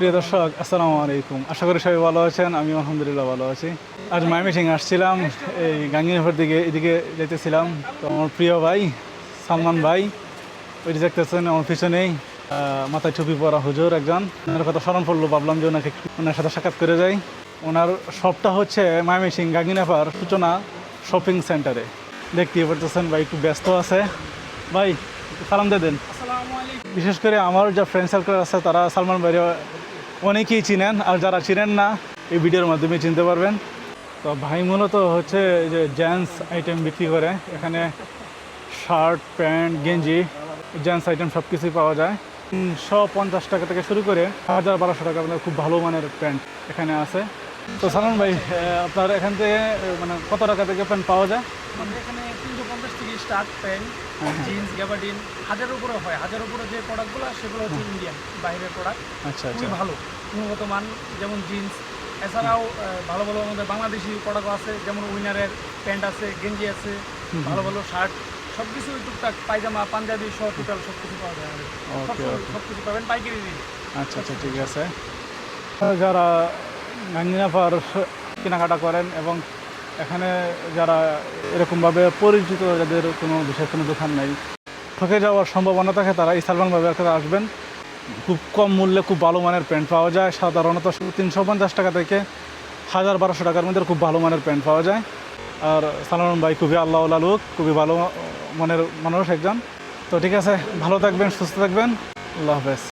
প্রিয় দর্শক, আসসালামু আলাইকুম। আশা করি সবাই ভালো আছেন। আমি আলহামদুলিল্লাহ ভালো আছি। আজ ময়মনসিংহ আসছিলাম, এই গাঙ্গিনাফার দিকে এদিকে যেতেছিলাম। তো আমার প্রিয় ভাই সালমান ভাই ওই দেখতেছেন আমার পিছনেই, মাথায় টুপি পরা হুজুর একজন। ওনার কথা স্মরণ পড়লো, ভাবলাম যে ওনাকে ওনার সাথে সাক্ষাৎ করে যাই। ওনার শপটা হচ্ছে ময়মনসিংহ গাঙ্গিনাফার সূচনা শপিং সেন্টারে। দেখতেই পারতেছেন ভাই একটু ব্যস্ত আছে। ভাই একটু সালাম দিয়ে দেন। বিশেষ করে আমার যা ফ্রেন্ড সার্কেল আছে তারা সালমান ভাই অনেকেই চিনেন, আর যারা চিনেন না এই ভিডিওর মাধ্যমে চিনতে পারবেন। তো ভাই মূলত হচ্ছে যে জেন্টস আইটেম বিক্রি করে। এখানে শার্ট, প্যান্ট, গেঞ্জি, জেন্টস আইটেম সব কিছুই পাওয়া যায়। 350 টাকা থেকে শুরু করে 1200 টাকা আপনার খুব ভালো মানের প্যান্ট এখানে আছে। তো সালমান ভাই, আপনার এখান থেকে মানে কত টাকা থেকে প্যান্ট পাওয়া যায়? আমাদের এখানে 350 থেকে স্টার্ট প্যান্ট, জিন্স, গ্যাবার্ডিন, 1000 উপরে হয়। 1000 উপরে যে প্রোডাক্টগুলো সেগুলো হচ্ছে ইন্ডিয়ান বাইরের প্রোডাক্ট। আচ্ছা খুবই আচ্ছা। ভালো গুণগত মান, যেমন জিন্স। এছাড়াও ভালো ভালো আমাদের বাংলাদেশি প্রোডাক্ট আছে, যেমন উইনারের প্যান্ট আছে, গেঞ্জি আছে, ভালো ভালো শার্ট, সব কিছু টুকটাক, পায়জামা, পাঞ্জাবি সহ টোটাল সব কিছু পাওয়া যায় আমাদের। ওকে ওকে। সব কিছু পাবেন পাইকারি রেট। আচ্ছা আচ্ছা, ঠিক আছে। যারা গাঙ্গিনাফার কেনাকাটা করেন এবং এখানে যারা এরকমভাবে পরিচিত, যাদের কোনো বিশেষ কোনো দোকান নেই, ঠকে যাওয়ার সম্ভাবনা থাকে, তারা এই সালমান ভাইয়ের কাছে আসবেন। খুব কম মূল্যে খুব ভালো মানের প্যান্ট পাওয়া যায়। সাধারণত 350 টাকা থেকে 1200 টাকার মধ্যে খুব ভালো মানের প্যান্ট পাওয়া যায়। আর সালমান ভাই খুবই আল্লাহওয়ালা লোক, খুবই ভালো মনের মানুষ একজন। তো ঠিক আছে, ভালো থাকবেন, সুস্থ থাকবেন, আল্লাহ হাফেজ।